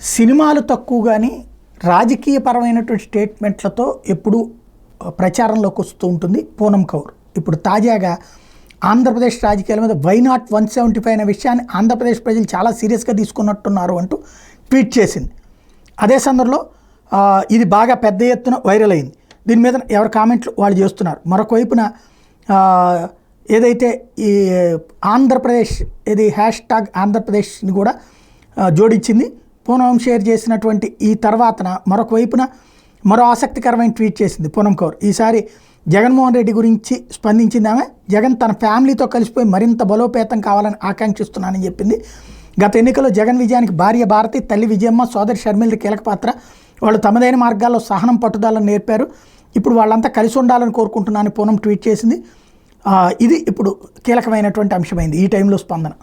సినిమాలు తక్కువ కానీ రాజకీయపరమైనటువంటి స్టేట్మెంట్లతో ఎప్పుడూ ప్రచారంలోకి వస్తూ ఉంటుంది పూనం కౌర్. ఇప్పుడు తాజాగా ఆంధ్రప్రదేశ్ రాజకీయాల మీద వై నాట్ 175 అనే విషయాన్ని ఆంధ్రప్రదేశ్ ప్రజలు చాలా సీరియస్గా తీసుకున్నట్టున్నారు అంటూ ట్వీట్ చేసింది. అదే సందర్భంలో ఇది బాగా పెద్ద ఎత్తున వైరల్ అయింది. దీని మీద ఎవరి కామెంట్లు వాళ్ళు చేస్తున్నారు. మరొక వైపున ఏదైతే ఈ ఆంధ్రప్రదేశ్ ఇది హ్యాష్ట్యాగ్ ఆంధ్రప్రదేశ్ని కూడా జోడించింది. పూనం షేర్ చేసినటువంటి ఈ తర్వాతన మరొక వైపున మరో ఆసక్తికరమైన ట్వీట్ చేసింది పూనం కౌర్. ఈసారి జగన్మోహన్ రెడ్డి గురించి స్పందించింది ఆమె. జగన్ తన ఫ్యామిలీతో కలిసిపోయి మరింత బలోపేతం కావాలని ఆకాంక్షిస్తున్నానని చెప్పింది. గత ఎన్నికల్లో జగన్ విజయానికి భార్య భారతి, తల్లి విజయమ్మ, సోదరి షర్మిలది కీలక పాత్ర. వాళ్ళు తమదైన మార్గాల్లో సహనం పట్టుదలను నేర్పారు. ఇప్పుడు వాళ్ళంతా కలిసి ఉండాలని కోరుకుంటున్నానని పూనం ట్వీట్ చేసింది. ఇది ఇప్పుడు కీలకమైనటువంటి అంశమైంది ఈ టైంలో స్పందన.